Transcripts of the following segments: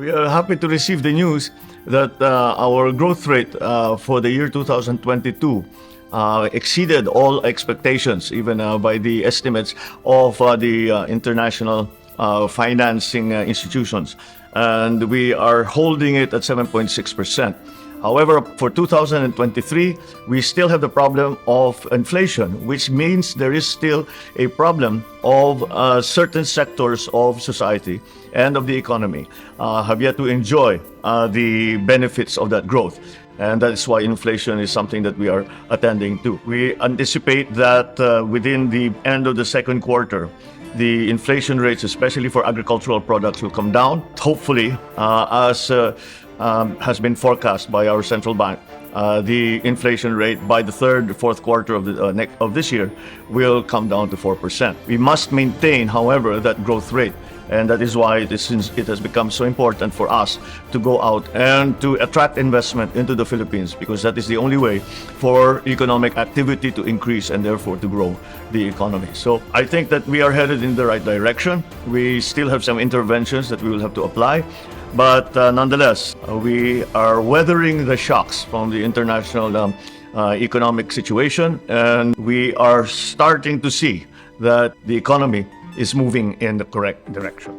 We are happy to receive the news that our growth rate for the year 2022 exceeded all expectations, even by the estimates of the international financing institutions. And we are holding it at 7.6%. However, for 2023, we still have the problem of inflation, which means there is still a problem of certain sectors of society and of the economy have yet to enjoy the benefits of that growth. And that's why inflation is something that we are attending to. We anticipate that within the end of the second quarter, the inflation rates, especially for agricultural products, will come down. Hopefully, as has been forecast by our central bank, the inflation rate by the third, fourth quarter of this year will come down to 4%. We must maintain, however, that growth rate. And that is why it has become so important for us to go out and to attract investment into the Philippines, because that is the only way for economic activity to increase and therefore to grow the economy. So I think that we are headed in the right direction. We still have some interventions that we will have to apply. But nonetheless, we are weathering the shocks from the international economic situation, and we are starting to see that the economy is moving in the correct direction.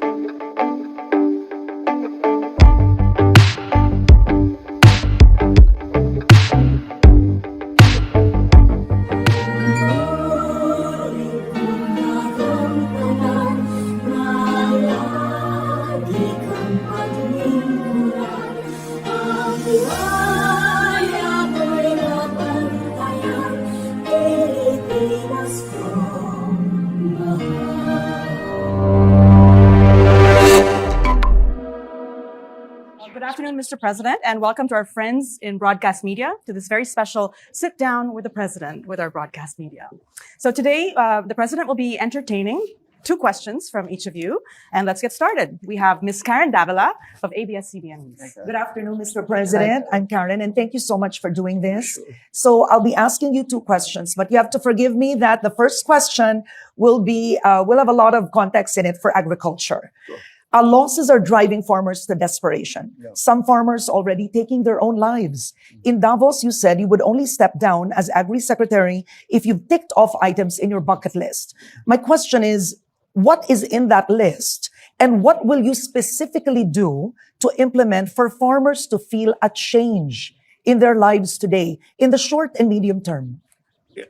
Good afternoon, Mr. President, and welcome to our friends in broadcast media to this very special sit down with the President with our broadcast media. So today, the President will be entertaining two questions from each of you, and let's get started. We have Ms. Karen Davila of ABS-CBN News. Good afternoon, Mr. President. I'm Karen, and thank you so much for doing this. So I'll be asking you two questions, but you have to forgive me that the first question will have a lot of context in it for agriculture. Sure. Losses are driving farmers to desperation. Yeah. Some farmers already taking their own lives. In Davos, you said you would only step down as Agri-Secretary if you've ticked off items in your bucket list. My question is, what is in that list? And what will you specifically do to implement for farmers to feel a change in their lives today, in the short and medium term?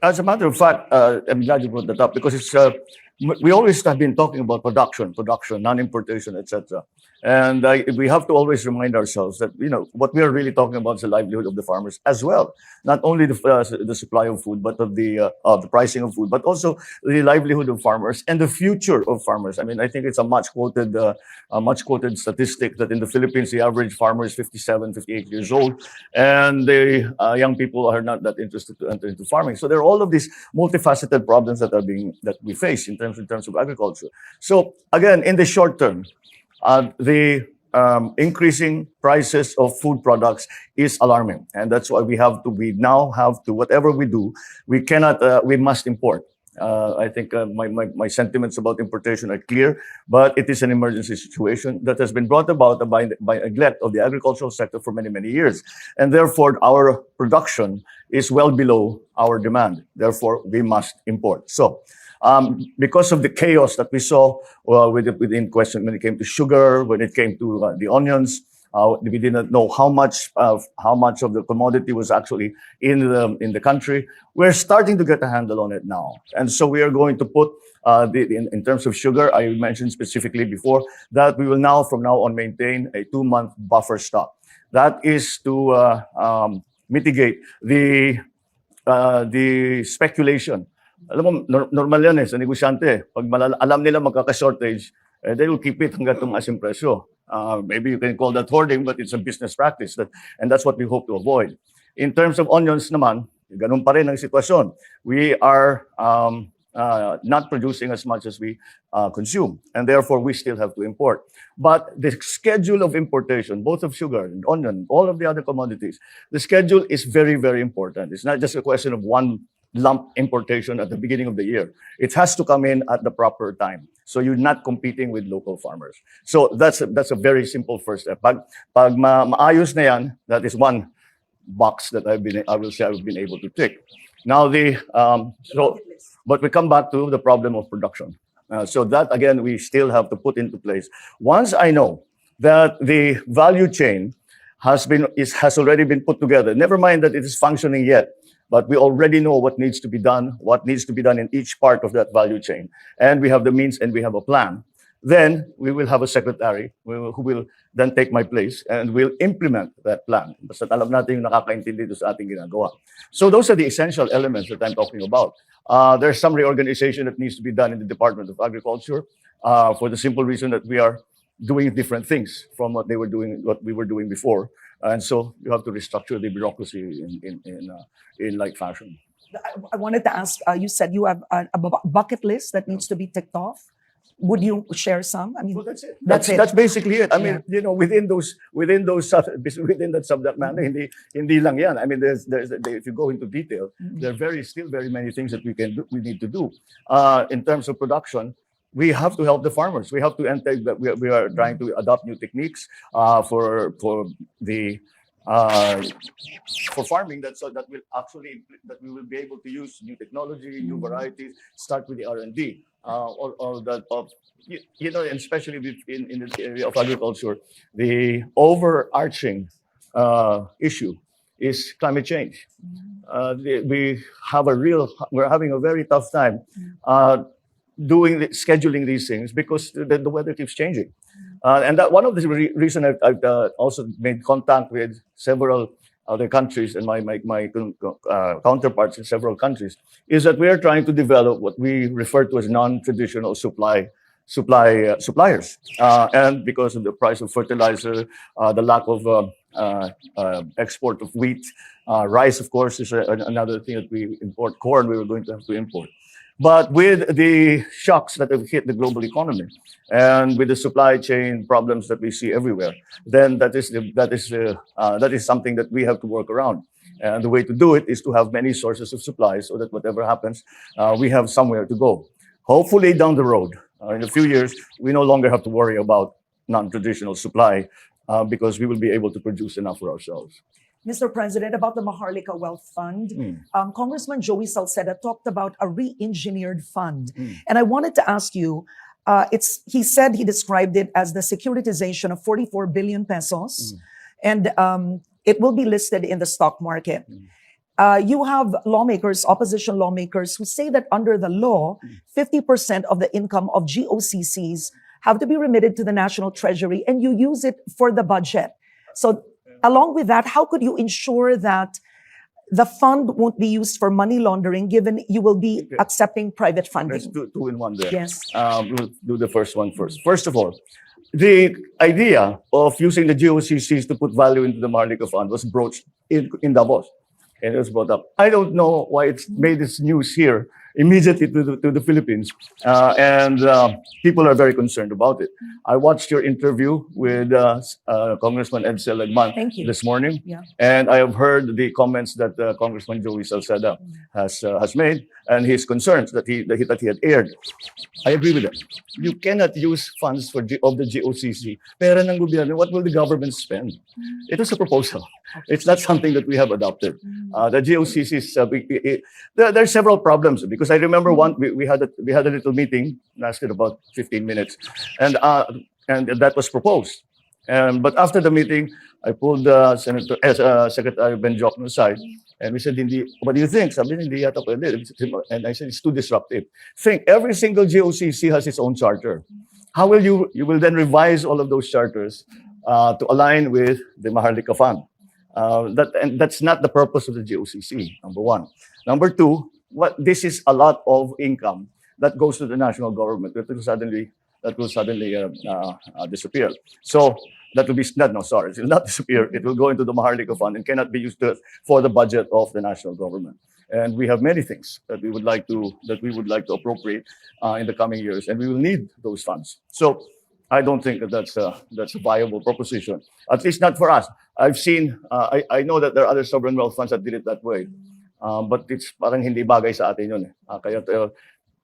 As a matter of fact, I'm glad you brought that up, because it's we always have been talking about production, non-importation, etc. And we have to always remind ourselves that, what we are really talking about is the livelihood of the farmers as well. Not only the supply of food, but of the pricing of food, but also the livelihood of farmers and the future of farmers. I mean, I think it's a much quoted statistic that in the Philippines, the average farmer is 57, 58 years old, and the young people are not that interested to enter into farming. So there are all of these multifaceted problems that we face in terms of agriculture. So again, in the short term, the increasing prices of food products is alarming, and that's why we now have to, whatever we do, we must import. I think my sentiments about importation are clear, but it is an emergency situation that has been brought about by neglect of the agricultural sector for many, many years. And therefore, our production is well below our demand. Therefore, we must import. So, because of the chaos that we saw within question when it came to sugar, when it came to the onions, we didn't know how much of the commodity was actually in the country. We're starting to get a handle on it now, and so we are going to put in terms of sugar. I mentioned specifically before that we will from now on maintain a 2-month buffer stock. That is to mitigate the speculation. Alam mo, normal yan sa negosyante. Pag alam nila magkaka-shortage, they will keep it hanggang tumaas yung presyo. Maybe you can call that hoarding, but it's a business practice, and that's what we hope to avoid. In terms of onions naman, ganun pa rin ang sitwasyon. We are not producing as much as we consume, and therefore we still have to import. But the schedule of importation, both of sugar and onion, all of the other commodities, the schedule is very, very important. It's not just a question of one lump importation at the beginning of the year. It has to come in at the proper time. So you're not competing with local farmers. So that's a very simple first step. Pag maayos na yan, that is one box that I will say I've been able to tick. Now but we come back to the problem of production. So that again, we still have to put into place. Once I know that the value chain has already been put together, never mind that it is functioning yet, but we already know what needs to be done in each part of that value chain, and we have the means and we have a plan. Then we will have a secretary who will then take my place and will implement that plan. Basta alam natin yung nakakaintindi doon sa ating ginagawa. So those are the essential elements that I'm talking about. There's some reorganization that needs to be done in the Department of Agriculture for the simple reason that we are doing different things from what we were doing before. And so you have to restructure the bureaucracy in like fashion. I wanted to ask, you said you have a bucket list that needs to be ticked off. Would you share some? I mean, Well, that's it. That's it. That's basically it. I mean, within that subject matter, hindi lang yan. I mean, if you go into detail, there are still very many things that we need to do. In terms of production, we have to help the farmers. We have to we are trying to adopt new techniques for farming that we will be able to use new technology, new varieties, start with the R&D. All that, and especially in the area of agriculture, the overarching issue is climate change. We're having a very tough time scheduling these things because the weather keeps changing. And that one of the reason I've also made contact with several other countries and my counterparts in several countries is that we are trying to develop what we refer to as non-traditional suppliers. And because of the price of fertilizer, the lack of export of wheat, rice, of course, is another thing that we import. Corn, we were going to have to import. But with the shocks that have hit the global economy and with the supply chain problems that we see everywhere, then that is something that we have to work around. And the way to do it is to have many sources of supply so that whatever happens, we have somewhere to go. Hopefully down the road, in a few years, we no longer have to worry about non-traditional supply because we will be able to produce enough for ourselves. Mr. President, about the Maharlika Wealth Fund, Congressman Joey Salceda talked about a re-engineered fund. And I wanted to ask you, he described it as the securitization of 44 billion pesos, and it will be listed in the stock market. You have opposition lawmakers who say that under the law, 50% of the income of GOCCs have to be remitted to the National Treasury, and you use it for the budget. So along with that, how could you ensure that the fund won't be used for money laundering, given you will be accepting private funding? Let's do two in one there. Yes. We'll do the first one first. First of all, the idea of using the GOCCs to put value into the Maharlika Fund was broached in Davos, and it was brought up. I don't know why it's made its news here immediately to the Philippines, and people are very concerned about it. I watched your interview with Congressman Edsel Legman this morning, and I have heard the comments that Congressman Joey Salceda has made, and his concerns that he had aired. I agree with them. You cannot use funds of the GOCC. Pera ng gobyerno, what will the government spend? It is a proposal. It's not something that we have adopted. The GOCCs, there are several problems because I remember we had a little meeting, lasted about 15 minutes, and that was proposed. But after the meeting, I pulled Secretary Ben Jokno aside, and we said, what do you think? Sabi niya, hindi yata pwede. And I said, it's too disruptive. Think, every single GOCC has its own charter. How will you will then revise all of those charters to align with the Maharlika Fund? That's not the purpose of the GOCC, number one. Number two, this is a lot of income that goes to the national government that will suddenly disappear. So that will be it will not disappear. It will go into the Maharlika Fund and cannot be used for the budget of the national government. And we have many things that we would like to appropriate in the coming years, and we will need those funds. So I don't think that's a viable proposition, at least not for us. I've seen, I know that there are other sovereign wealth funds that did it that way. but it's parang hindi bagay sa atin yun. Kaya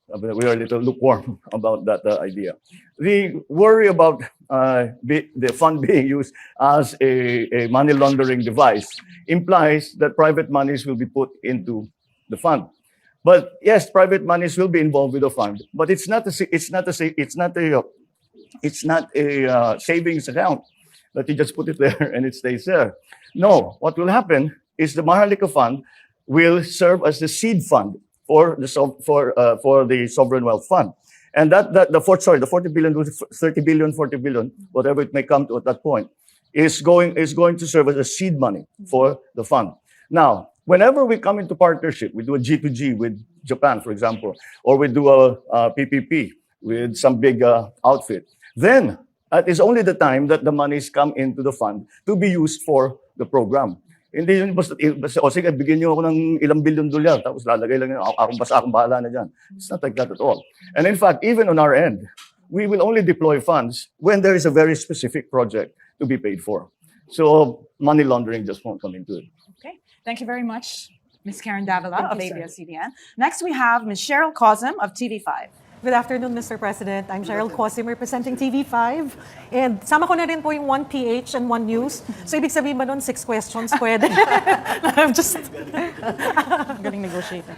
we are a little lukewarm about that idea. The worry about the fund being used as a money laundering device implies that private monies will be put into the fund. But yes, private monies will be involved with the fund, but it's not a savings account that you just put it there and it stays there. No, what will happen is the Maharlika Fund will serve as the seed fund for the sovereign wealth fund, and the 40 billion, 30 billion, 40 billion, whatever it may come to at that point, is going to serve as a seed money for the fund. Now, whenever we come into partnership, we do a G2G with Japan, for example, or we do a PPP with some big outfit, then that is only the time that the monies come into the fund to be used for the program. Hindi yun basta, o sige, bigyan niyo ako ng ilang bilyon dolyar, tapos lalagay lang yun, akong bahala na dyan. It's not like that at all. And in fact, even on our end, we will only deploy funds when there is a very specific project to be paid for. So money laundering just won't come into it. Okay, thank you very much, Ms. Karen Davila of ABS-CBN. Next, we have Ms. Cheryl Cosm of TV5. Good afternoon, Mr. President. I'm Cheryl Cosim, representing TV5. And sama ko na rin po yung 1PH and 1 News. So, ibig sabihin ba nun, 6 questions pwede? I'm just... Galing negotiator.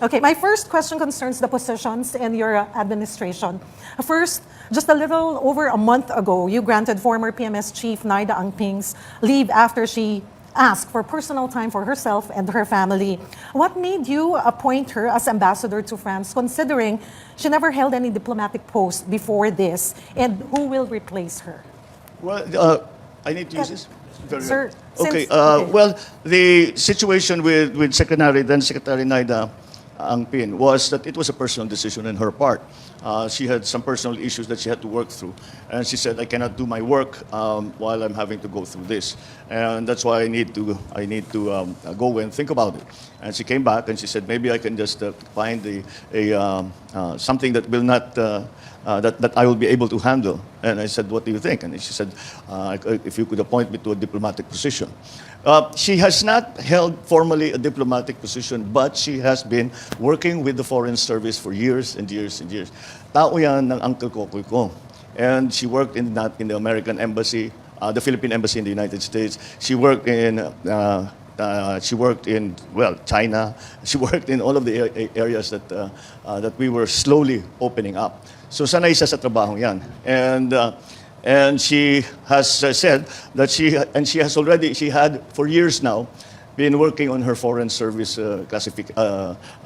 Okay, my first question concerns the positions in your administration. First, just a little over a month ago, you granted former PMS Chief Naida Angping's leave after she asked for personal time for herself and her family. What made you appoint her as ambassador to France, considering she never held any diplomatic post before this? And who will replace her? Well, I need to use this? Very Sir, good. Okay, okay. well, the situation with then Secretary Naida Angpin was that it was a personal decision on her part. She had some personal issues that she had to work through, and she said, "I cannot do my work while I'm having to go through this, and that's why I need to go and think about it." And she came back and she said, "Maybe I can just find something that will not that I will be able to handle." And I said, "What do you think?" And she said, "If you could appoint me to a diplomatic position." She has not held formally a diplomatic position, but she has been working with the Foreign Service for years and years and years. Tao yan ng uncle ko. And she worked in the American Embassy, the Philippine Embassy in the United States. She worked in China. She worked in all of the areas that we were slowly opening up. So sanay siya sa trabaho yan. And she has said that she had for years now been working on her Foreign Service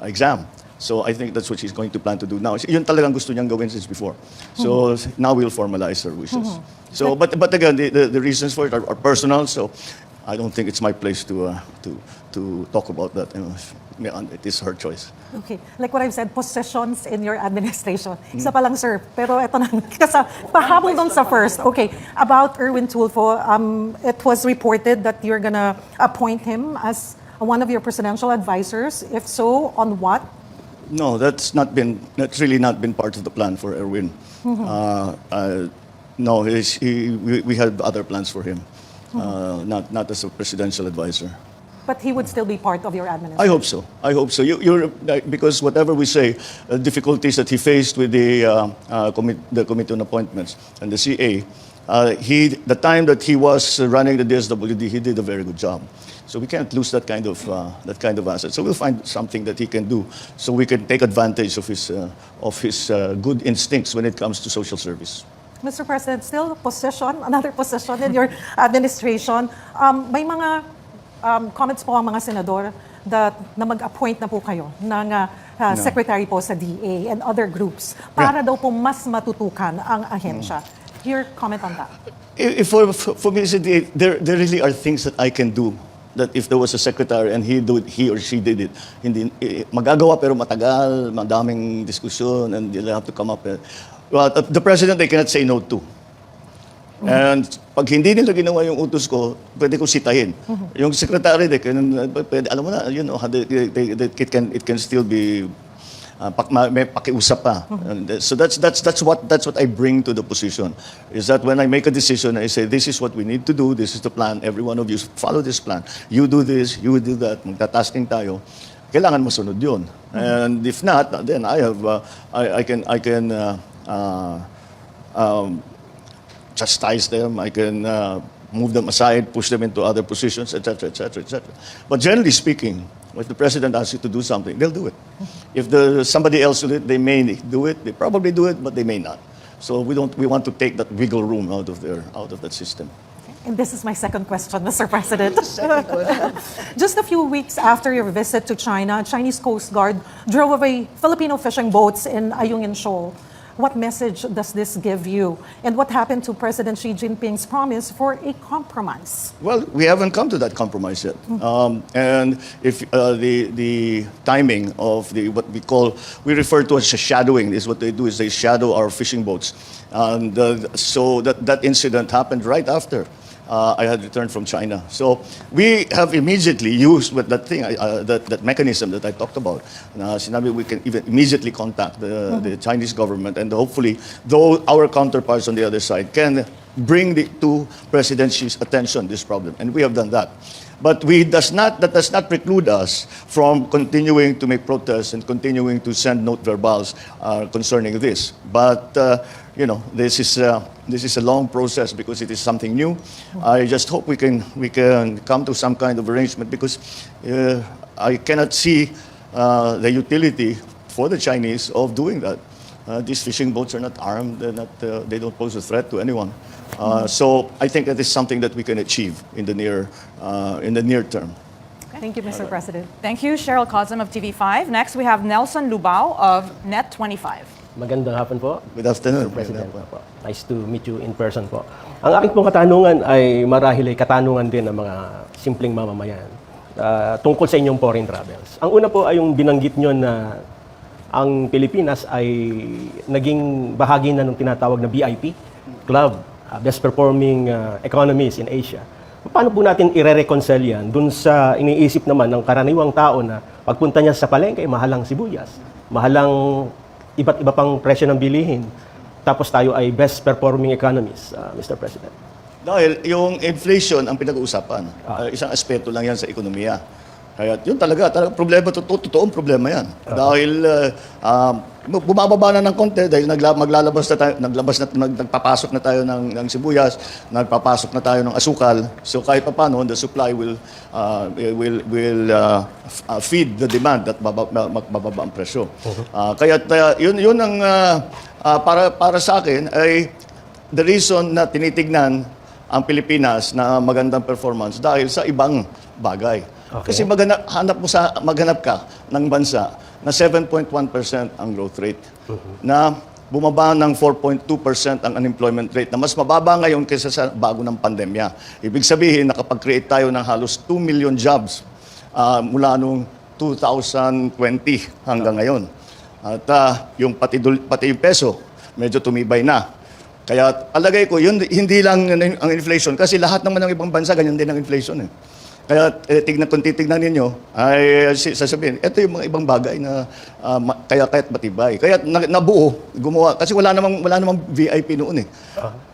exam. So I think that's what she's going to plan to do now. Yun talagang gusto niyang gawin since before. So now we'll formalize her wishes. So, but again, the reasons for it are personal. So I don't think it's my place to talk about that. It is her choice. Okay. Like what I've said, positions in your administration. Isa pa lang, sir. Pero ito na, kasi pahabol dun sa first. Okay. About Erwin Tulfo, it was reported that you're gonna appoint him as one of your presidential advisors. If so, on what? No, that's really not been part of the plan for Erwin. No, we had other plans for him, not as a presidential advisor. But he would still be part of your administration. I hope so. Because whatever we say, difficulties that he faced with the Committee on Appointments and the CA, the time that he was running the DSWD, he did a very good job. So we can't lose that kind of asset. So we'll find something that he can do, so we can take advantage of his good instincts when it comes to social service. Mr. President, still another position in your administration. May mga comments po ang mga senador na mag-appoint na po kayo ng secretary po sa DA and other groups para daw po mas matutukan ang ahensya. Your comment on that? For me, there really are things that I can do that if there was a secretary and he or she did it, hindi magagawa pero matagal, madaming diskusyon, and they'll have to come up. Well, the president, they cannot say no to. And pag hindi nila ginawa yung utos ko, pwede ko sitahin. Yung secretary, pwede, alam mo na, it can still be may pakiusap pa. And so that's what I bring to the position. Is that when I make a decision, I say, this is what we need to do, this is the plan, every one of you follow this plan. You do this, you do that, magtatasking tayo. Kailangan masunod yun. And if not, then I have, I can chastise them, I can move them aside, push them into other positions, etc., etc., etc. But generally speaking, if the president asks you to do something, they'll do it. If somebody else will do it, they may do it, they probably do it, but they may not. So we want to take that wiggle room out of that system. And this is my second question, Mr. President. Just a few weeks after your visit to China, Chinese Coast Guard drove away Filipino fishing boats in Ayungin Shoal. What message does this give you? And what happened to President Xi Jinping's promise for a compromise? Well, we haven't come to that compromise yet. And if the timing of what we refer to as shadowing, is what they do is they shadow our fishing boats. And so that incident happened right after I had returned from China. So we have immediately used with that thing, that mechanism that I talked about. Sinabi, we can even immediately contact the Chinese government, and hopefully, though our counterparts on the other side can bring to President Xi's attention this problem, and we have done that. But that does not preclude us from continuing to make protests and continuing to send note verbals concerning this. But this is a long process because it is something new. I just hope we can come to some kind of arrangement, because I cannot see the utility for the Chinese of doing that. These fishing boats are not armed; they don't pose a threat to anyone. So I think that is something that we can achieve in the near term. Thank you, Mr. President. Thank you, Cheryl Cosm of TV5. Next, we have Nelson Lubao of Net25. Magandang hapon po. Good afternoon, President po. Nice to meet you in person po. Ang aking pong katanungan ay marahil ay katanungan din ng mga simpleng mamamayan tungkol sa inyong foreign travels. Ang una po ay yung binanggit nyo na ang Pilipinas ay naging bahagi na ng tinatawag na BIP Club, Best Performing Economies in Asia. Paano po natin ire-reconcile yan dun sa iniisip naman ng karaniwang tao na pagpunta niya sa palengke, mahalang sibuyas, mahalang iba't iba pang presyo ng bilihin, tapos tayo ay best performing economies, Mr. President? Dahil yung inflation ang pinag-uusapan. Isang aspeto lang yan sa ekonomiya. Kaya yun talaga problema, totoong problema yan. Dahil bumababa na ng konti dahil nagpapasok na tayo ng sibuyas, nagpapasok na tayo ng asukal. So kahit paano, the supply will feed the demand at mababa ang presyo. Kaya yun ang para sa akin ay the reason na tinitignan ang Pilipinas na magandang performance dahil sa ibang bagay. Okay. Kasi maghanap ka ng bansa na 7.1% ang growth rate, na bumaba ng 4.2% ang unemployment rate, na mas mababa ngayon kaysa sa bago ng pandemya. Ibig sabihin, nakapag-create tayo ng halos 2 million jobs mula noong 2020 hanggang ngayon. At yung pati yung peso, medyo tumibay na. Kaya alagay ko, yun, hindi lang ang inflation, kasi lahat naman ng ibang bansa, ganyan din ang inflation. Kaya kung titignan ninyo, ay sasabihin, ito yung mga ibang bagay na kaya't matibay. Kaya nabuo, gumawa. Kasi wala namang VIP noon .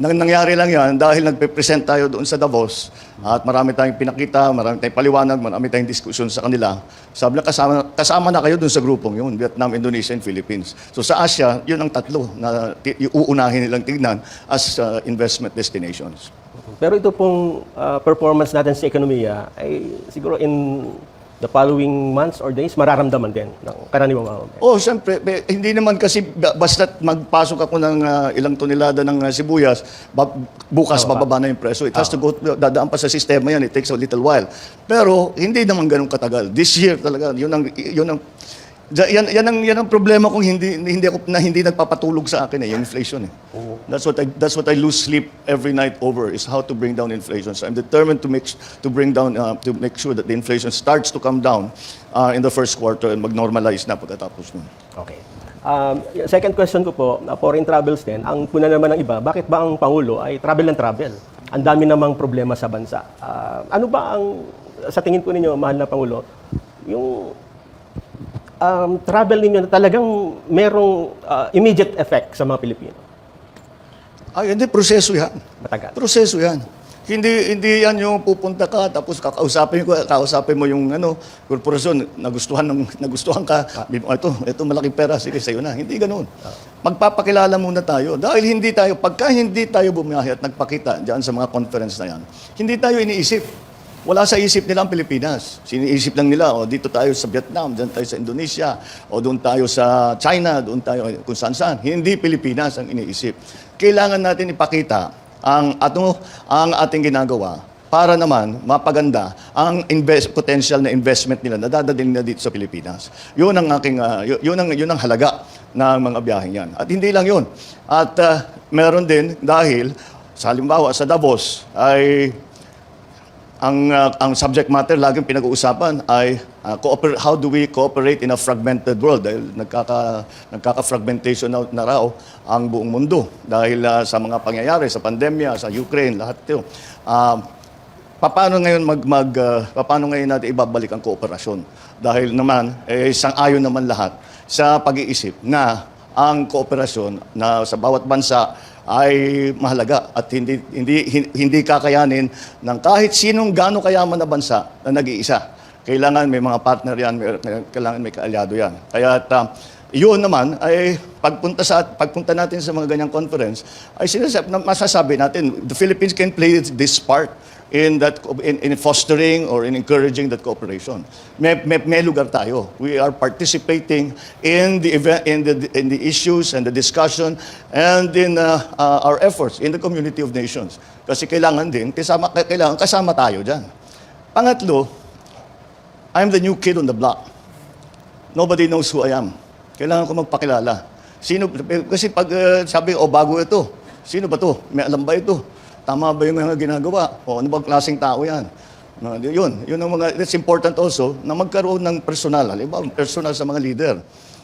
Nangyari lang yan dahil nagpe-present tayo doon sa Davos at marami tayong pinakita, marami tayong paliwanag, marami tayong diskusyon sa kanila. Sabi na kasama na kayo doon sa grupong yun, Vietnam, Indonesia, and Philippines. So sa Asia, yun ang tatlo na uunahin nilang tignan as investment destinations. Pero ito pong performance natin sa ekonomiya ay siguro in the following months or days mararamdaman din ng karaniwang mamamayan. Oh, siyempre. Hindi naman kasi basta magpasok ako ng ilang tonelada ng sibuyas, bukas bababa na yung presyo. It has to go, dadaan pa sa sistema yan. It takes a little while. Pero hindi naman ganun katagal. This year talaga, yan ang problema kung hindi nagpapatulog sa akin yung inflation . That's what I lose sleep every night over, is how to bring down inflation. So I'm determined to make sure that the inflation starts to come down in the first quarter and mag-normalize na pagkatapos nun. Okay. Second question ko po, foreign travels din. Ang puna naman ng iba, bakit ba ang Pangulo ay travel and travel? Ang dami namang problema sa bansa. Ano ba ang, sa tingin po ninyo, mahal na Pangulo, yung travel ninyo na talagang merong immediate effect sa mga Pilipino? Ay, hindi, proseso yan. Matagal. Proseso yan. Hindi yan yung pupunta ka tapos kakausapin mo yung korporasyon, nagustuhan ka. Ito malaking pera, sige sa'yo na. Hindi ganoon. Magpapakilala muna tayo dahil pagka hindi tayo bumiyahe at nagpakita diyan sa mga conference na yan, hindi tayo iniisip. Wala sa isip nila ang Pilipinas. Siniisip lang nila, dito tayo sa Vietnam, diyan tayo sa Indonesia, o doon tayo sa China, doon tayo kung saan-saan. Hindi Pilipinas ang iniisip. Kailangan natin ipakita ang ating ginagawa para naman mapaganda ang potential na investment nila na dadating na dito sa Pilipinas. Yun ang yun ang halaga ng mga biyaheng yan. At hindi lang yun. At meron din dahil sa halimbawa sa Davos ay ang subject matter laging pinag-uusapan ay how do we cooperate in a fragmented world dahil nagkaka-fragmentation na raw ang buong mundo dahil sa mga pangyayari sa pandemya, sa Ukraine, lahat 'ito. Paano ngayon natin ibabalik ang kooperasyon? Dahil naman sang-ayon naman lahat sa pag-iisip na ang kooperasyon na sa bawat bansa ay mahalaga at hindi kakayanin ng kahit sinong gaano kayaman na bansa na nag-iisa. Kailangan may mga partner yan, kailangan may kaalyado yan. Kaya yun naman ay pagpunta natin sa mga ganyang conference ay masasabi natin the Philippines can play this part in fostering or in encouraging that cooperation. May lugar tayo. We are participating in the event, in the issues and the discussion and in our efforts in the community of nations. Kasi kailangan kasama tayo diyan. Pangatlo, I'm the new kid on the block. Nobody knows who I am. Kailangan ko magpakilala. Kasi pag sabi, bago ito. Sino ba to? May alam ba ito? Tama ba yung mga ginagawa? O ano bang klaseng tao yan? Yun ang it's important also na magkaroon ng personal. Halimbawa, personal sa mga leader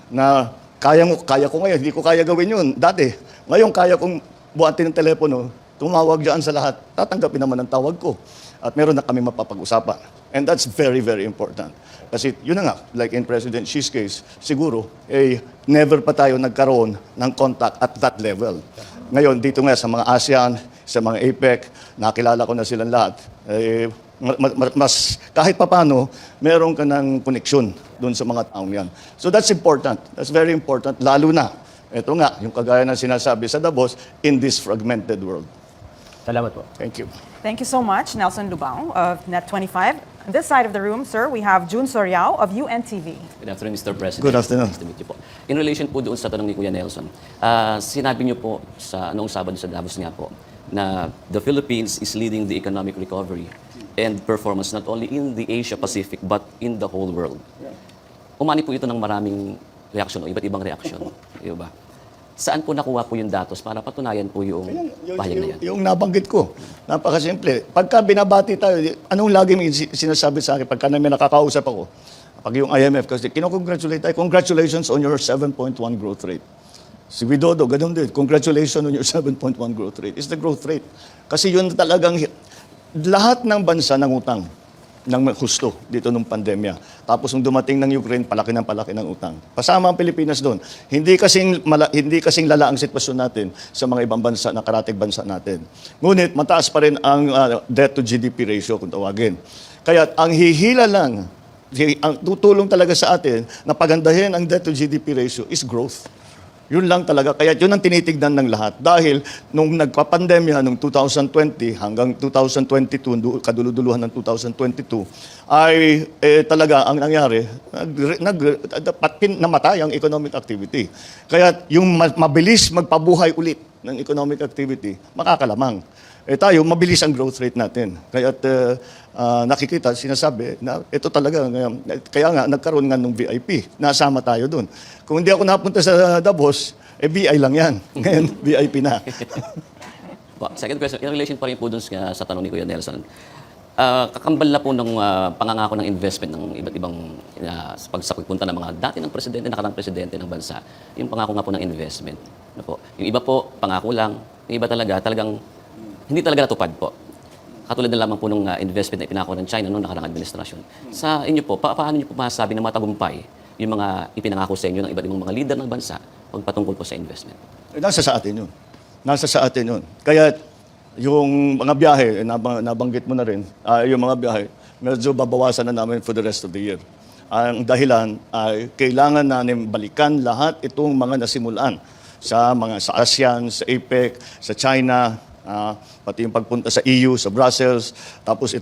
na kaya ko ngayon, hindi ko kaya gawin yun. Dati, ngayon kaya kong buhatin ng telepono, tumawag dyan sa lahat, tatanggapin naman ang tawag ko. At meron na kami mapapag-usapan. And that's very, very important. Kasi yun na nga, like in President Xi's case, siguro, never pa tayo nagkaroon ng contact at that level. Ngayon, dito nga sa mga ASEAN, sa mga APEC, nakilala ko na silang lahat. Kahit papano, meron ka ng koneksyon doon sa mga taong yan. So that's important. That's very important. Lalo na, ito nga, yung kagaya ng sinasabi sa Davos, in this fragmented world. Salamat po. Thank you. Thank you so much, Nelson Lubao of Net25. On this side of the room, sir, we have June Soriao of UNTV. Good afternoon, Mr. President. Good afternoon. Nice to meet you po. In relation po doon sa tanong ni Kuya Nelson, sinabi niyo po noong Sabado sa Davos nga po na the Philippines is leading the economic recovery and performance not only in the Asia-Pacific but in the whole world. Umani po ito ng maraming reaksyon o iba't ibang reaksyon. Diba? Saan po nakuha po yung datos para patunayan po yung pahayag na yan? Yung nabanggit ko, napakasimple. Pagka binabati tayo, anong lagi may sinasabi sa akin pagka may nakakausap ako? Pag yung IMF, kasi kinocongratulate tayo, congratulations on your 7.1 growth rate. Si Widodo, ganun din, congratulations on your 7.1 growth rate. It's the growth rate. Kasi yun talagang, lahat ng bansa nangutang ng husto dito nung pandemya. Tapos nung dumating ng Ukraine, palaki ng utang. Pasama ang Pilipinas doon. Hindi kasing lala ang sitwasyon natin sa mga ibang bansa, nakarating bansa natin. Ngunit mataas pa rin ang debt to GDP ratio kung tawagin. Kaya ang hihila lang, ang tutulong talaga sa atin na pagandahin ang debt to GDP ratio is growth. Yun lang talaga. Kaya yun ang tinitignan ng lahat. Dahil nung nagpa-pandemya nung 2020 hanggang 2022, kaduluduluhan ng 2022, ay talaga ang nangyari, namatay ang economic activity. Kaya yung mabilis magpabuhay ulit ng economic activity, makakalamang. Tayo, mabilis ang growth rate natin. Kaya nakikita, sinasabi na ito talaga, kaya nga nagkaroon nga ng VIP. Nasama tayo doon. Kung hindi ako napunta sa Davos, BI lang yan. Ngayon, VIP na. Second question, in relation pa rin po dun sa tanong ni Kuya Nelson. Kakambal na po ng pangangako ng investment ng iba't ibang pagpunta ng mga dati ng presidente, nakarang presidente ng bansa. Yung pangako nga po ng investment. Ano po? Yung iba po, pangako lang. Yung iba talagang hindi talaga natupad po. Katulad na lamang po ng investment na ipinako ng China noong nakarang administrasyon. Sa inyo po, paano niyo po masasabi na matagumpay yung mga ipinangako sa inyo ng iba't ibang mga leader ng bansa pagpatungkol po sa investment? Nasa sa atin yun. Nasa sa atin yun. Kaya yung mga biyahe, nabanggit mo na rin, yung mga biyahe, medyo babawasan na namin for the rest of the year. Ang dahilan ay kailangan namin balikan lahat itong mga nasimulan sa ASEAN, sa APEC, sa China, pati yung pagpunta sa EU, sa Brussels, tapos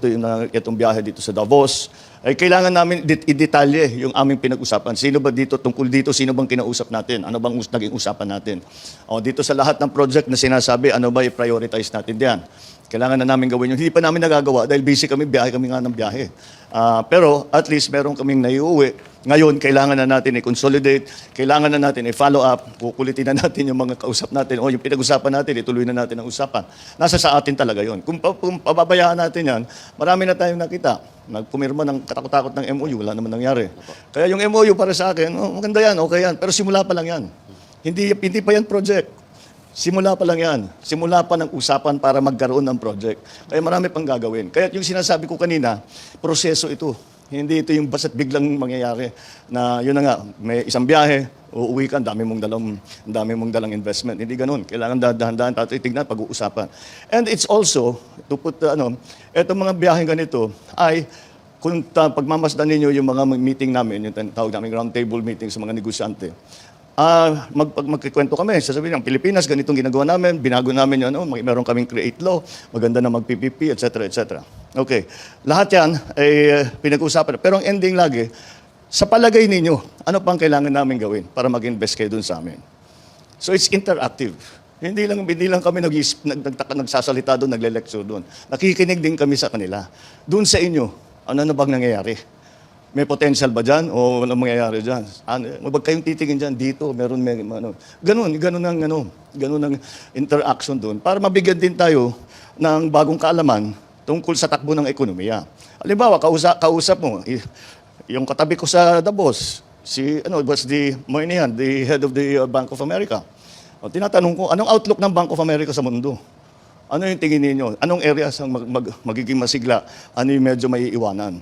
itong biyahe dito sa Davos. Ay kailangan namin i-detalye yung aming pinag-usapan. Sino ba dito, tungkol dito, sino bang kinausap natin? Ano bang naging usapan natin? O, dito sa lahat ng project na sinasabi, ano ba i-prioritize natin diyan? Kailangan na namin gawin yun. Hindi pa namin nagagawa dahil busy kami, biyahe kami nga ng biyahe. Pero at least meron kaming naiuwi. Ngayon, kailangan na natin i-consolidate, kailangan na natin i-follow up, kukulitin na natin yung mga kausap natin, o yung pinag-usapan natin, ituloy na natin ang usapan. Nasa sa atin talaga yon. Kung pababayaan natin yan, marami na tayong nakita. Nagpumirma ng katakot-takot ng MOU, wala naman nangyari. Kaya yung MOU para sa akin, maganda yan, okay yan, pero simula pa lang yan. Hindi pa yan project. Simula pa lang yan. Simula pa ng usapan para magkaroon ng project. Kaya marami pang gagawin. Kaya yung sinasabi ko kanina, proseso ito. Hindi ito yung basta't biglang mangyayari na yun na nga, may isang biyahe, uuwi ka, dami mong dalang investment. Hindi ganun. Kailangan dahan-dahan tignan, pag-uusapan. And it's also, to put, etong mga biyaheng ganito ay, kung pagmamasdan ninyo yung mga meeting namin, yung tawag namin round table meeting sa mga negosyante, magkikwento kami, sasabihin ng Pilipinas, ganitong ginagawa namin, binago namin yun, meron kaming create law, maganda na mag-PPP, etc., etc. Okay. Lahat yan ay pinag-usapan. Pero ang ending lagi, sa palagay ninyo, ano pang kailangan namin gawin para mag-invest kayo dun sa amin? So it's interactive. Hindi lang kami nagsasalita doon, nagle-lecture doon. Nakikinig din kami sa kanila. Doon sa inyo, ano bang nangyayari? May potential ba dyan o walang mangyayari dyan? Huwag kayong titingin dyan, dito, meron ganun ang interaction doon. Para mabigyan din tayo ng bagong kaalaman tungkol sa takbo ng ekonomiya. Halimbawa, kausap mo, yung katabi ko sa Davos, was the Moynihan, the head of the Bank of America. O, tinatanong ko, anong outlook ng Bank of America sa mundo? Ano yung tingin ninyo? Anong areas ang magiging masigla? Ano yung medyo may iiwanan?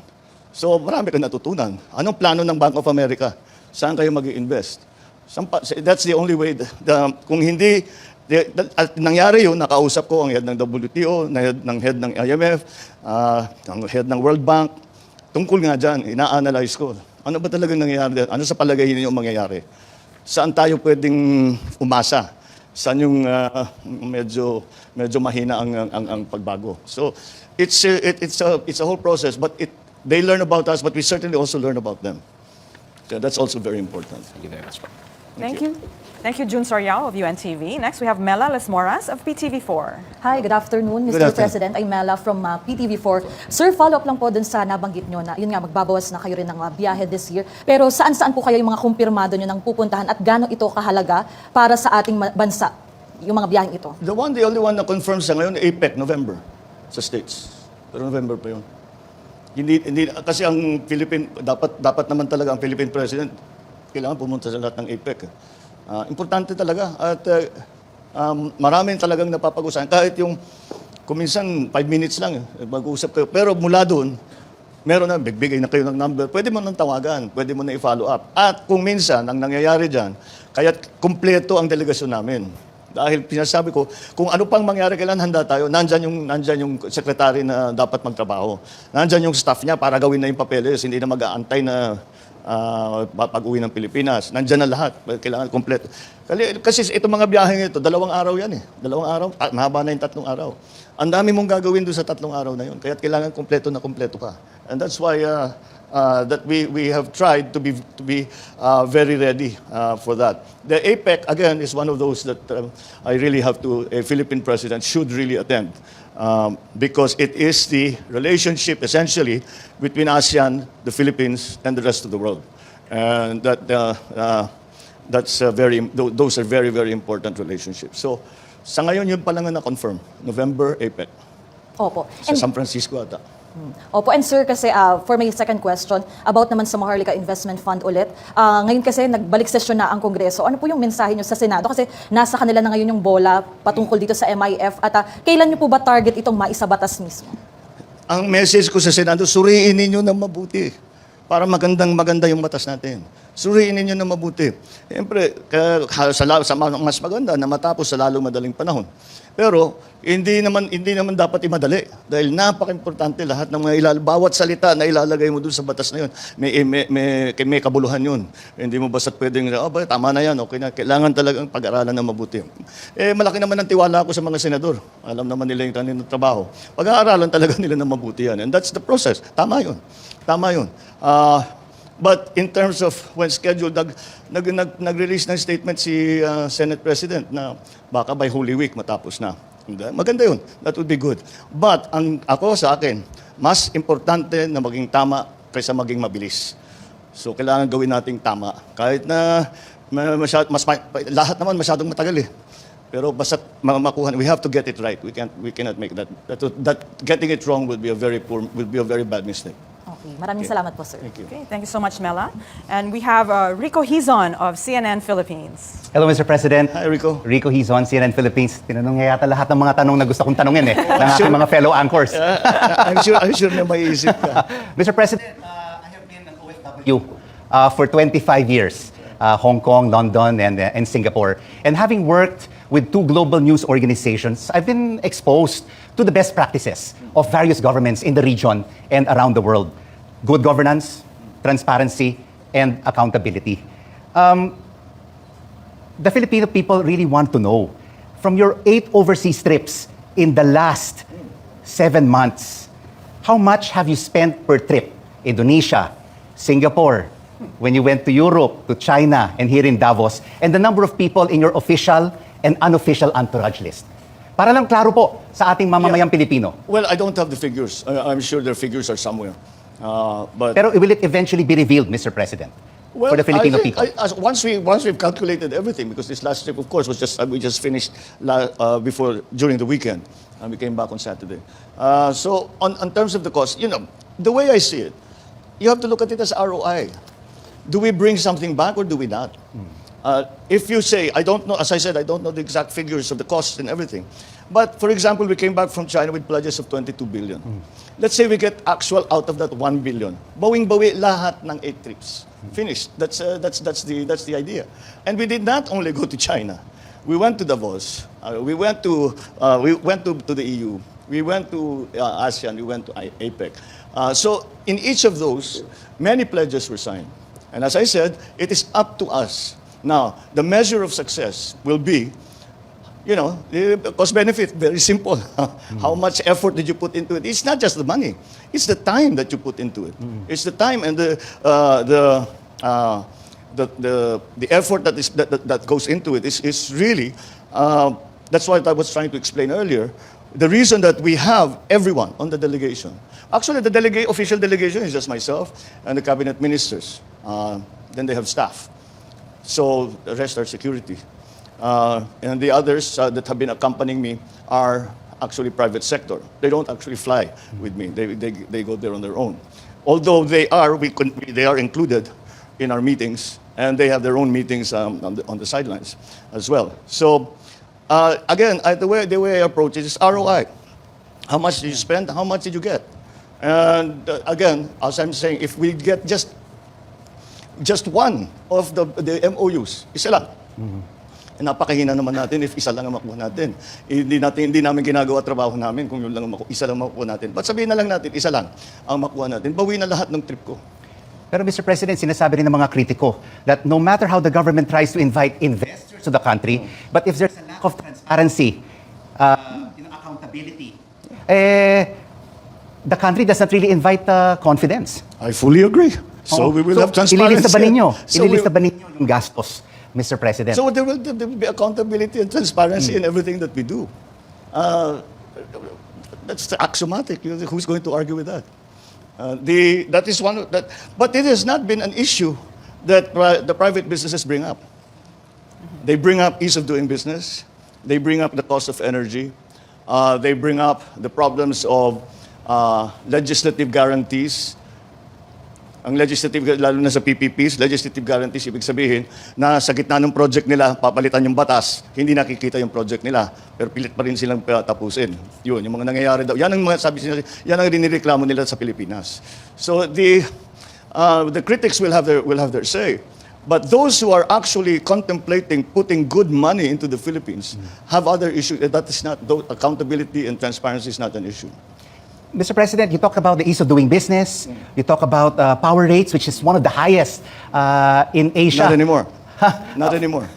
So, marami kang natutunan. Anong plano ng Bank of America? Saan kayo mag-i-invest? That's the only way. Kung hindi, at nangyari yun, nakausap ko ang head ng WTO, head ng IMF, ang head ng World Bank. Tungkol nga dyan, ina-analyze ko. Ano ba talagang nangyayari? Ano sa palagay ninyo mangyayari? Saan tayo pwedeng umasa? Saan yung medyo mahina ang pagbago? So, it's a whole process, but they learn about us, but we certainly also learn about them. So that's also very important. Thank you very much po. Thank you. Thank you, June Soriao of UNTV. Next, we have Mela Lesmoras of PTV4. Hi, good afternoon, Mr. President. I'm Mela from PTV4. Sir, follow-up lang po dun sa nabanggit nyo na, yun nga, magbabawas na kayo rin ng biyahe this year. Pero saan-saan po kayo yung mga kumpirmado nyo ng pupuntahan at gano'n ito kahalaga para sa ating bansa, yung mga biyaheng ito? The only one na confirmed sa ngayon, APEC, November, sa States. Pero November pa yun. Hindi, kasi ang dapat naman talaga ang Philippine President, kailangan pumunta sa lahat ng APEC. Importante talaga at maraming talagang napapag-usapan. Kahit yung, kung minsan 5 minutes lang, mag-uusap kayo. Pero mula doon, meron na, bigbigay na kayo ng number. Pwede mo nang tawagan, pwede mo na i-follow up. At kung minsan, ang nangyayari dyan, kaya kumpleto ang delegasyon namin. Dahil pinasabi ko, kung ano pang mangyari, kailan handa tayo, nandyan yung sekretary na dapat magtrabaho. Nandyan yung staff niya para gawin na yung papeles, hindi na mag-aantay na pag-uwi ng Pilipinas. Nandyan na lahat. Kailangan kompleto. Kasi itong mga biyaheng ito, 2 araw yan eh. 2 araw, mahaba na yung 3 araw. Ang dami mong gagawin doon sa 3 araw na yun. Kaya kailangan kompleto na kompleto ka. And that's why that we have tried to be very ready for that. The APEC, again, is one of those that I really have a Philippine president should really attend. Because it is the relationship, essentially, between ASEAN, the Philippines, and the rest of the world. And those are very, very important relationships. So, sa ngayon, yun pa lang na confirm November, APEC. Opo. Sa San Francisco ata. Opo, and sir, kasi for my second question, about naman sa Maharlika Investment Fund ulit. Ngayon kasi nagbalik sesyon na ang Kongreso. Ano po yung mensahe nyo sa Senado? Kasi nasa kanila na ngayon yung bola patungkol dito sa MIF. At kailan nyo po ba target itong maisabatas mismo? Ang message ko sa Senado, suriin ninyo ng mabuti. para maganda yung batas natin. Suriin ninyo na mabuti. Siyempre, sa mas maganda na matapos sa lalong madaling panahon. Pero hindi naman dapat imadali dahil napaka-importante lahat ng mga bawat salita na ilalagay mo dun sa batas na yun. May kabuluhan yun. Hindi mo basta pwedeng, tama na yan, okay na. Kailangan talagang pag-aralan na mabuti. Malaki naman ang tiwala ko sa mga senador. Alam naman nila yung kanilang trabaho. Pag-aaralan talaga nila na mabuti yan. And that's the process. Tama yun. Tama yun. But in terms of when scheduled, nag-release ng statement si Senate President na baka by Holy Week matapos na. Maganda yun. That would be good. But ako sa akin, mas importante na maging tama kaysa maging mabilis. So kailangan gawin nating tama. Kahit na lahat naman masyadong matagal eh. Pero basta makuha, we have to get it right. We cannot make that getting it wrong will be a very bad mistake. Okay, maraming salamat po, sir. Thank you. Okay, thank you so much, Mela. And we have Rico Hizon of CNN Philippines. Hello, Mr. President. Hi, Rico. Rico Hizon, CNN Philippines. Tinanong niya yata lahat ng mga tanong na gusto kong tanongin ng aking mga fellow anchors. I'm sure na may isip ka. Mr. President, I have been an OFW for 25 years. Hong Kong, London, and Singapore. And having worked with 2 global news organizations, I've been exposed to the best practices of various governments in the region and around the world. Good governance, transparency, and accountability. The Filipino people really want to know, from your 8 overseas trips in the last 7 months, how much have you spent per trip? Indonesia, Singapore, when you went to Europe, to China, and here in Davos, and the number of people in your official and unofficial entourage list. Para lang klaro po sa ating mamamayang Pilipino. Well, I don't have the figures. I'm sure their figures are somewhere. But Pero will it eventually be revealed, Mr. President, for the Filipino people? Once we've calculated everything, because this last trip, of course, was we just finished during the weekend, and we came back on Saturday. So on terms of the cost, the way I see it, you have to look at it as ROI. Do we bring something back or do we not? If you say, I don't know, as I said, I don't know the exact figures of the costs and everything. But for example, we came back from China with pledges of 22 billion. Let's say we get actual out of that 1 billion. Bawing-bawi lahat ng 8 trips. Finished. That's the idea. And we did not only go to China. We went to Davos. We went to the EU. We went to ASEAN. We went to APEC. So in each of those, many pledges were signed. And as I said, it is up to us. Now, the measure of success will be, the cost benefit, very simple. How much effort did you put into it? It's not just the money. It's the time that you put into it. It's the time and the effort that goes into it is really, that's what I was trying to explain earlier. The reason that we have everyone on the delegation. Actually, the official delegation is just myself and the cabinet ministers. Then they have staff. So the rest are security. And the others that have been accompanying me are actually private sector. They don't actually fly with me. They go there on their own. Although they are included in our meetings, and they have their own meetings on the sidelines as well. So again, the way I approach it is ROI. How much did you spend? How much did you get? And again, as I'm saying, if we get just one of the MOUs, isa lang. Napakahina naman natin if isa lang ang makuha natin. Hindi namin ginagawa trabaho namin kung yun lang isa lang makuha natin. But sabihin na lang natin, isa lang ang makuha natin. Bawi na lahat ng trip ko. Pero Mr. President, sinasabi rin ng mga kritiko that no matter how the government tries to invite investors to the country, but if there's a lack of transparency, accountability, the country does not really invite confidence. I fully agree. So we will have transparency. Ililista ba ninyo yung gastos, Mr. President? So there will be accountability and transparency in everything that we do. That's axiomatic. Who's going to argue with that? That is one of that. But it has not been an issue that the private businesses bring up. They bring up ease of doing business. They bring up the cost of energy. They bring up the problems of legislative guarantees. Ang legislative, lalo na sa PPPs, legislative guarantees, ibig sabihin na sa gitna ng project nila, papalitan yung batas, hindi nakikita yung project nila, pero pilit pa rin silang tapusin. Yun, yung mga nangyayari daw. Yan ang mga yan ang rinireklamo nila sa Pilipinas. So The critics will have their say. But those who are actually contemplating putting good money into the Philippines have other issues. That is not, accountability and transparency is not an issue. Mr. President, you talk about the ease of doing business. You talk about power rates, which is one of the highest in Asia. Not anymore. Not anymore.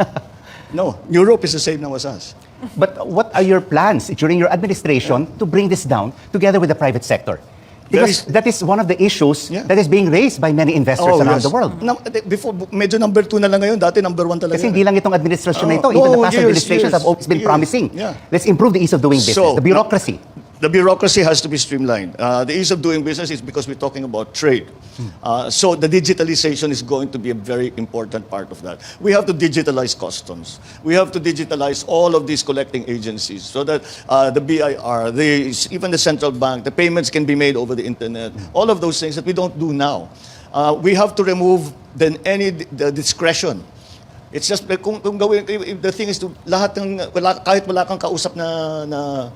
No, Europe is the same now as us. But what are your plans during your administration to bring this down together with the private sector? Because that is one of the issues that is being raised by many investors around the world. Before, medyo number 2 na lang ngayon. Dati number 1 talaga. Kasi hindi lang itong administration na ito. Oh, Even the no, past administrations have always been promising. Yeah. Let's improve the ease of doing business, So, the bureaucracy. The bureaucracy has to be streamlined. The ease of doing business is because we're talking about trade. So the digitalization is going to be a very important part of that. We have to digitalize customs. We have to digitalize all of these collecting agencies so that the BIR, even the central bank, the payments can be made over the internet. All of those things that we don't do now. We have to remove the discretion. It's just kung gawin, the thing is to lahat ng kahit wala kang kausap na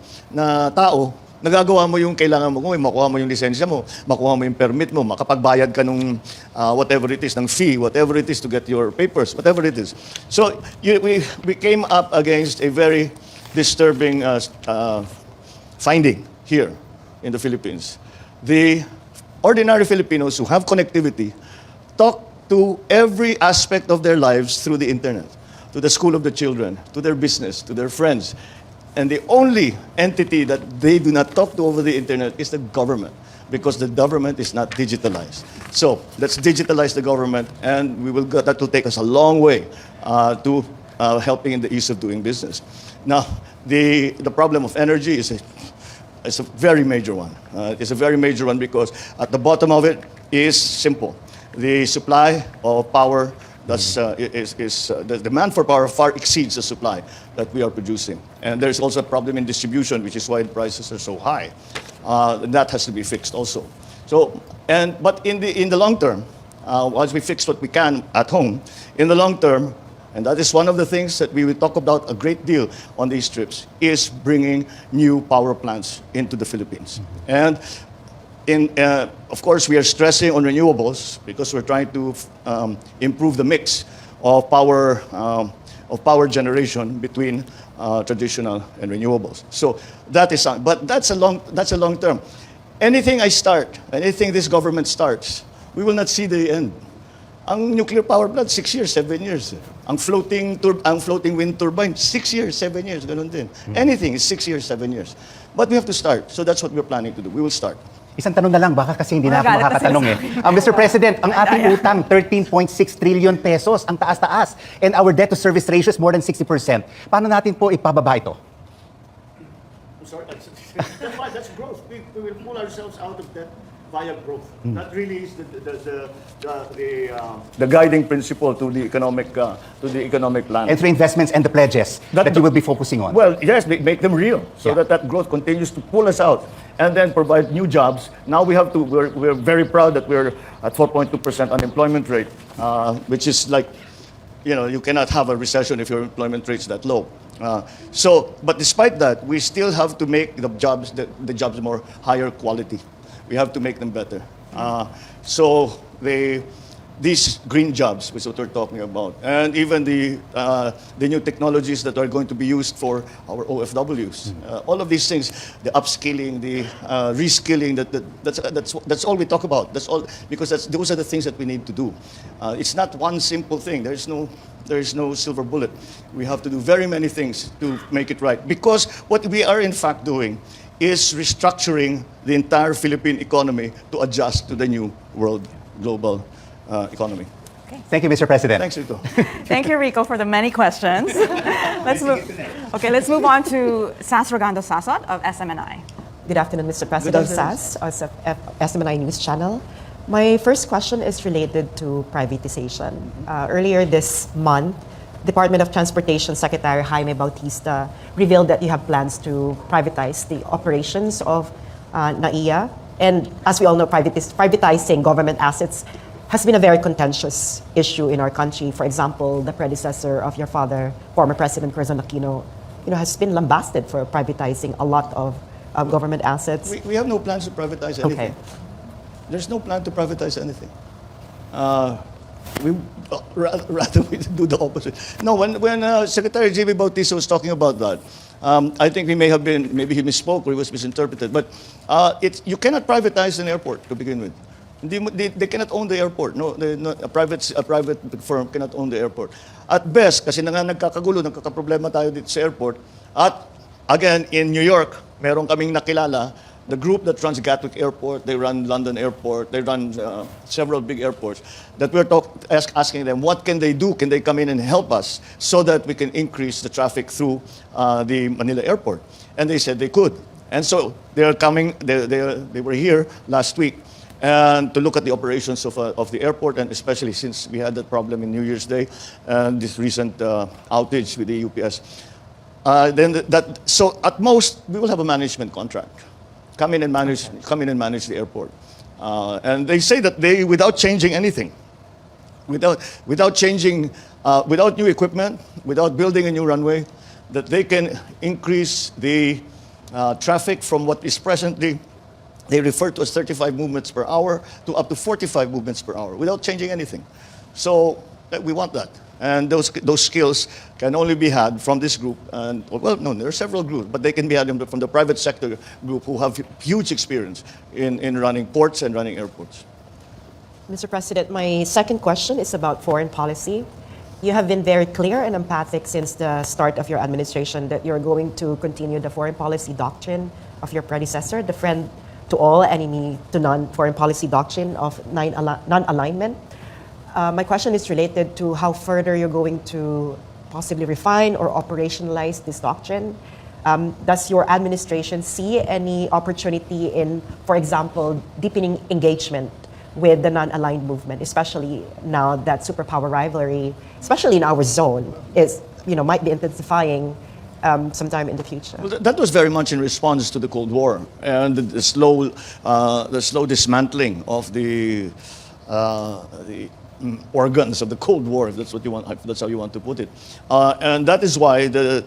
tao, nagagawa mo yung kailangan mo, makuha mo yung lisensya mo, makuha mo yung permit mo, makapagbayad ka nung whatever it is, ng fee, whatever it is to get your papers, whatever it is. So we came up against a very disturbing finding here in the Philippines. The ordinary Filipinos who have connectivity talk to every aspect of their lives through the internet, to the school of the children, to their business, to their friends. And the only entity that they do not talk to over the internet is the government, because the government is not digitalized. So let's digitalize the government, and that will take us a long way to helping in the ease of doing business. Now, the problem of energy is a very major one. It's a very major one because at the bottom of it is simple. The supply of power, the demand for power far exceeds the supply that we are producing. And there's also a problem in distribution, which is why the prices are so high. That has to be fixed also. But in the long term, once we fix what we can at home, in the long term, and that is one of the things that we will talk about a great deal on these trips, is bringing new power plants into the Philippines. And of course, we are stressing on renewables because we're trying to improve the mix of power generation between traditional and renewables. So that is, but that's a long term. Anything anything this government starts, we will not see the end. Ang nuclear power plant, 6 years, 7 years. Ang floating wind turbine, 6 years, 7 years, ganun din. Anything is 6 years, 7 years. But we have to start. So that's what we're planning to do. We will start. Isang tanong na lang, baka kasi hindi na ako makakatanong eh. Mr. President, ang ating utang, 13.6 trillion pesos, ang taas-taas. And our debt to service ratio is more than 60%. Paano natin po ipababa ito? I'm sorry, that's growth. We will pull ourselves out of debt via growth. That really is the guiding principle to the economic plan. And through investments and the pledges that you will be focusing on. Well, yes, make them real so that growth continues to pull us out and then provide new jobs. Now we're very proud that we're at 4.2% unemployment rate, which is like, you cannot have a recession if your employment rate is that low. But despite that, we still have to make the jobs more higher quality. We have to make them better. These green jobs, which is what we're talking about, and even the new technologies that are going to be used for our OFWs, all of these things, the upskilling, the reskilling, that's all we talk about. That's all, because those are the things that we need to do. It's not one simple thing. There is no silver bullet. We have to do very many things to make it right. Because what we are in fact doing is restructuring the entire Philippine economy to adjust to the new world global economy. Thank you, Mr. President. Thanks, Rico. Thank you, Rico, for the many questions. Let's move on to Sas Rogando Sasot of SMNI. Good afternoon, Mr. President. Sas of SMNI News Channel. My first question is related to privatization. Earlier this month, Department of Transportation Secretary Jaime Bautista revealed that you have plans to privatize the operations of NAIA. And as we all know, privatizing government assets has been a very contentious issue in our country. For example, the predecessor of your father, former President Corazon Aquino, has been lambasted for privatizing a lot of government assets. We have no plans to privatize anything. Okay. There's no plan to privatize anything. we rather we do the opposite. No, when Secretary J.B. Bautista was talking about that, I think maybe he misspoke or he was misinterpreted. But you cannot privatize an airport to begin with. They cannot own the airport. No, a private firm cannot own the airport. At best, kasi nagkakaproblema tayo dito sa airport. At again, in New York, meron kaming nakilala, the group that runs Gatwick Airport, they run London Airport, they run several big airports, that we're asking them, what can they do? Can they come in and help us so that we can increase the traffic through the Manila Airport? And they said they could. And so they're coming, they were here last week and to look at the operations of the airport, and especially since we had that problem in New Year's Day and this recent outage with the UPS. So at most, we will have a management contract. Come in and manage the airport. And they say that without changing anything, without changing, without new equipment, without building a new runway, that they can increase the traffic from what is presently, they refer to as 35 movements per hour to up to 45 movements per hour without changing anything. So we want that. And those skills can only be had from this group. And well, no, there are several groups, but they can be had from the private sector group who have huge experience in running ports and running airports. Mr. President, my second question is about foreign policy. You have been very clear and emphatic since the start of your administration that you're going to continue the foreign policy doctrine of your predecessor, the friend to all, enemy to none foreign policy doctrine of non-alignment. My question is related to how further you're going to possibly refine or operationalize this doctrine. Does your administration see any opportunity in, for example, deepening engagement with the non-aligned movement, especially now that superpower rivalry, especially in our zone, might be intensifying sometime in the future? Well, that was very much in response to the Cold War and the slow dismantling of the organs of the Cold War, if that's what you want, if that's how you want to put it. And that is why that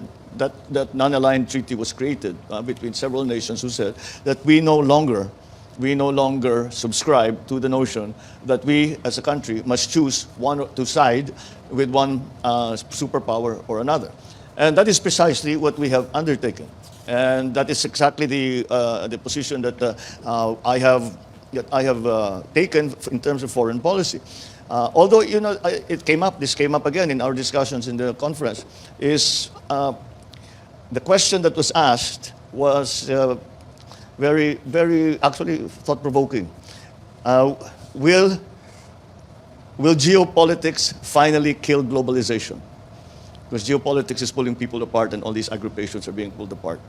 non-aligned treaty was created between several nations who said that we no longer subscribe to the notion that we as a country must choose to side with one superpower or another. And that is precisely what we have undertaken. And that is exactly the position that I have taken in terms of foreign policy. Although, this came up again in our discussions in the conference, is the question that was asked was very, very actually thought-provoking. Will geopolitics finally kill globalization? Because geopolitics is pulling people apart and all these aggruppations are being pulled apart.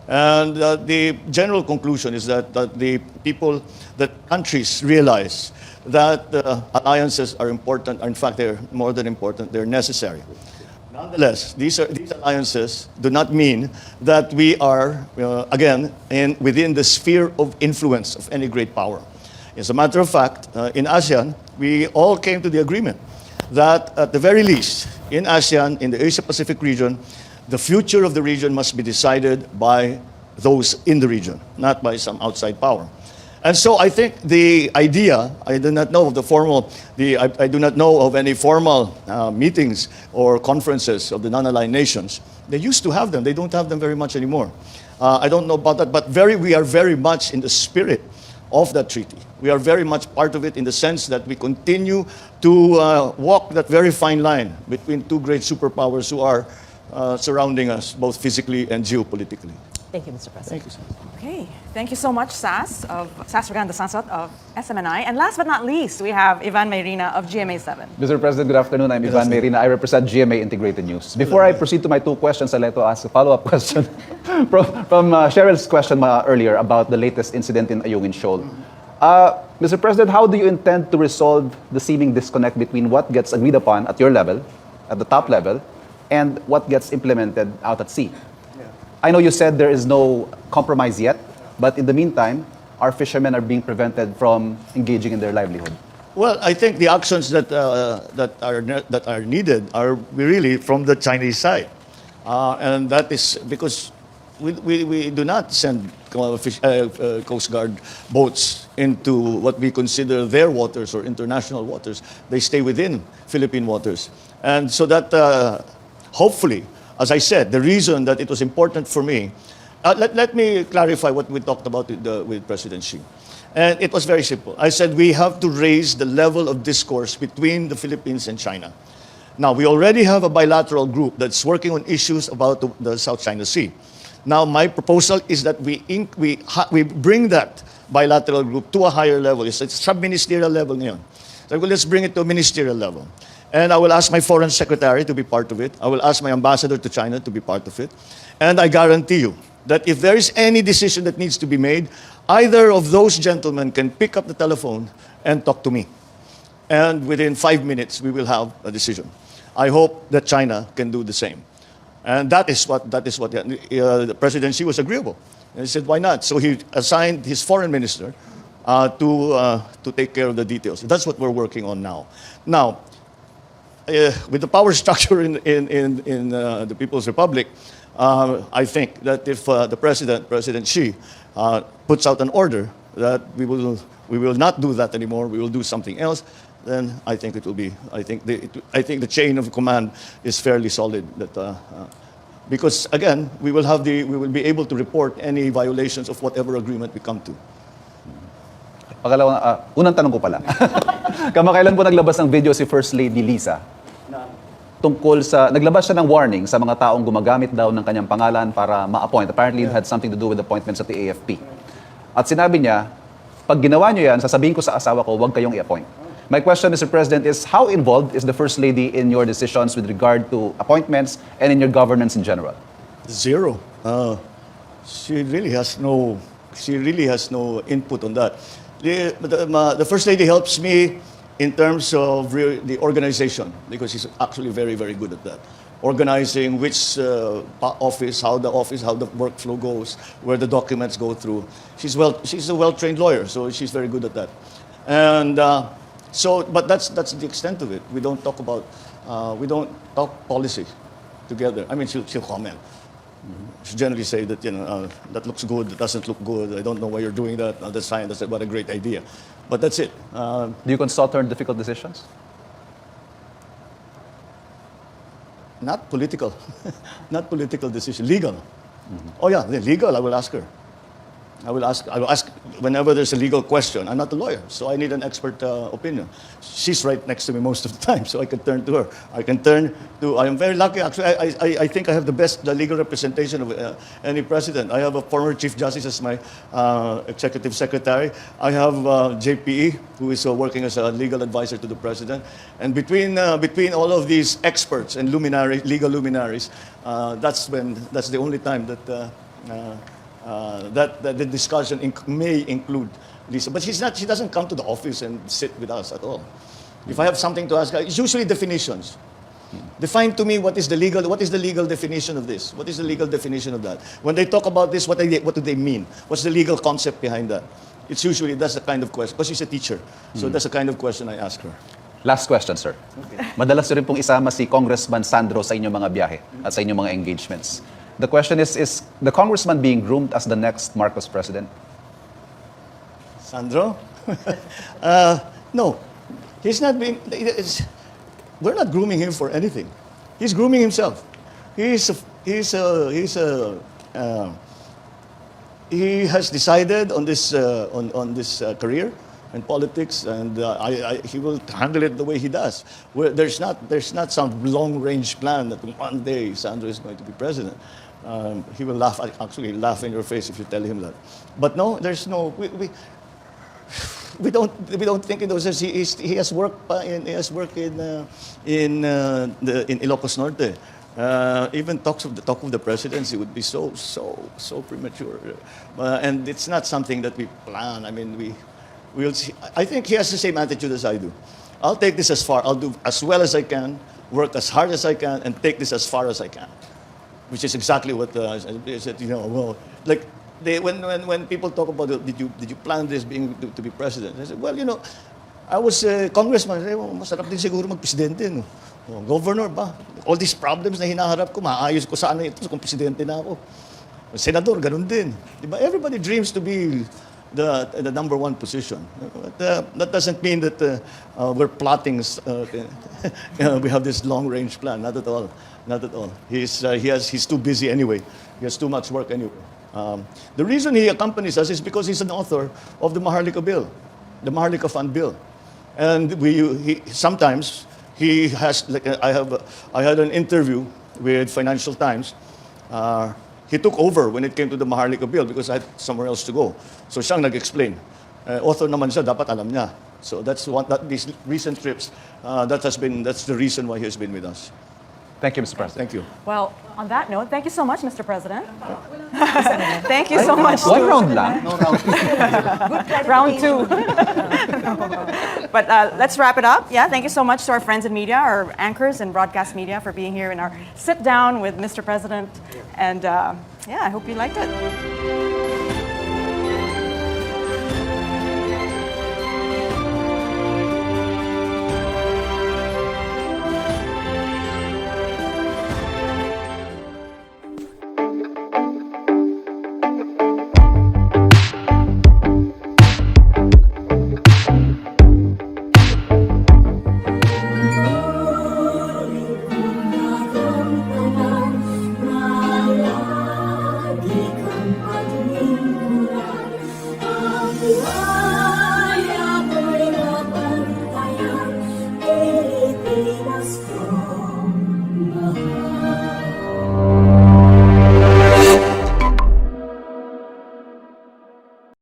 And the general conclusion is that countries realize that alliances are important. In fact, they're more than important, they're necessary. Nonetheless, these alliances do not mean that we are, within the sphere of influence of any great power. As a matter of fact, in ASEAN, we all came to the agreement that at the very least, in ASEAN, in the Asia-Pacific region, the future of the region must be decided by those in the region, not by some outside power. And so I think the idea, I do not know of any formal meetings or conferences of the non-aligned nations. They used to have them. They don't have them very much anymore. I don't know about that, but we are very much in the spirit of that treaty. We are very much part of it in the sense that we continue to walk that very fine line between two great superpowers who are surrounding us, both physically and geopolitically. Thank you, Mr. President. Thank you, sir. Okay, thank you so much, Sas Reganda Sansot of SMNI. And last but not least, we have Ivan Mayrina of GMA7. Mr. President, good afternoon. I'm Ivan Mayrina. I represent GMA Integrated News. Before I proceed to my two questions, I'd like to ask a follow-up question from Cheryl's question earlier about the latest incident in Ayungin Shoal. Mr. President, how do you intend to resolve the seeming disconnect between what gets agreed upon at your level, at the top level, and what gets implemented out at sea? I know you said there is no compromise yet, but in the meantime, our fishermen are being prevented from engaging in their livelihood. Well, I think the actions that are needed are really from the Chinese side, and that is because we do not send Coast Guard boats into what we consider their waters or international waters. They stay within Philippine waters. And so that hopefully, as I said, the reason that it was important for me, let me clarify what we talked about with President Xi. And it was very simple. I said we have to raise the level of discourse between the Philippines and China. Now, we already have a bilateral group that's working on issues about the South China Sea. Now, my proposal is that we bring that bilateral group to a higher level. It's a sub-ministerial level ngayon. So let's bring it to a ministerial level. And I will ask my foreign secretary to be part of it. I will ask my ambassador to China to be part of it. And I guarantee you that if there is any decision that needs to be made, either of those gentlemen can pick up the telephone and talk to me. And within 5 minutes, we will have a decision. I hope that China can do the same. And that is what the President Xi was agreeable. And he said, why not? So he assigned his foreign minister to take care of the details. That's what we're working on now. Now, with the power structure in the People's Republic, I think that if the President Xi, puts out an order that we will not do that anymore, we will do something else, then I think it will be. I think the chain of command is fairly solid. Because again, we will be able to report any violations of whatever agreement we come to. Unang tanong ko pala. Kamakailan po naglabas ng video si First Lady Lisa tungkol sa, naglabas siya ng warning sa mga taong gumagamit daw ng kanyang pangalan para ma-appoint. Apparently, it had something to do with appointments at the AFP. At sinabi niya, pag ginawa niyo yan, sasabihin ko sa asawa ko, huwag kayong i-appoint. My question, Mr. President, is how involved is the First Lady in your decisions with regard to appointments and in your governance in general? Zero. She really has no input on that. The First Lady helps me in terms of the organization, because she's actually very, very good at that. Organizing which office, how the workflow goes, where the documents go through. She's a well-trained lawyer, so she's very good at that. And but that's the extent of it. We don't talk policy together. I mean, she'll comment. She generally say that, that looks good, that doesn't look good, I don't know why you're doing that, that's fine, what a great idea. But that's it. Do you consult her in difficult decisions? Not political. Not political decision. Legal. Oh yeah, legal, I will ask her. I will ask whenever there's a legal question. I'm not a lawyer, so I need an expert opinion. She's right next to me most of the time, so I can turn to her. I am very lucky, actually. I think I have the best legal representation of any president. I have a former Chief Justice as my executive secretary. I have JPE, who is working as a legal advisor to the president. And between all of these experts and legal luminaries, that's the only time that that the discussion may include Lisa. But she doesn't come to the office and sit with us at all. If I have something to ask her, it's usually definitions. Define to me what is the legal definition of this? What is the legal definition of that? When they talk about this, what do they mean? What's the legal concept behind that? It's usually, that's the kind of question. Because she's a teacher. So that's the kind of question I ask her. Last question, sir. Okay. Madalas rin pong isama si Congressman Sandro sa inyong mga biyahe at sa inyong mga engagements. The question is the congressman being groomed as the next Marcos president? Sandro? No. He's not being... We're not grooming him for anything. He's grooming himself. He has decided on this career in politics, and he will handle it the way he does. There's not some long-range plan that one day Sandro is going to be president. He will actually laugh in your face if you tell him that. But no, there's no. We don't think in those sense. He has worked in Ilocos Norte. Even talk of the presidency would be so premature, and it's not something that we plan. I mean, we'll see. I think he has the same attitude as I do. I'll take this as far. I'll do as well as I can, work as hard as I can, and take this as far as I can. Which is exactly what I said. Well, like when people talk about did you plan this to be president? I said, well, I was a congressman. I said, masarap din siguro mag-presidente, no? Governor ba? All these problems na hinaharap ko, maayos ko sana ito kung presidente na ako. Senador, ganun din. Diba? Everybody dreams to be the number one position. But, that doesn't mean that we're plotting, we have this long-range plan. Not at all. Not at all. He's too busy anyway. He has too much work anyway. The reason he accompanies us is because he's an author of the Maharlika Bill, the Maharlika Fund Bill. And sometimes he has, like I had an interview with Financial Times. He took over when it came to the Maharlika Bill because I had somewhere else to go. So siyang nag-explain. Author naman siya, dapat alam niya. So these recent trips, that's the reason why he has been with us. Thank you, Mr. President. Thank you. Well, on that note, thank you so much, Mr. President. Thank you so much. One round lang. Round two. But let's wrap it up. Yeah, thank you so much to our friends in media, our anchors in broadcast media for being here in our sit down with Mr. President. And yeah, I hope you liked it. Lagi kang paninira, ang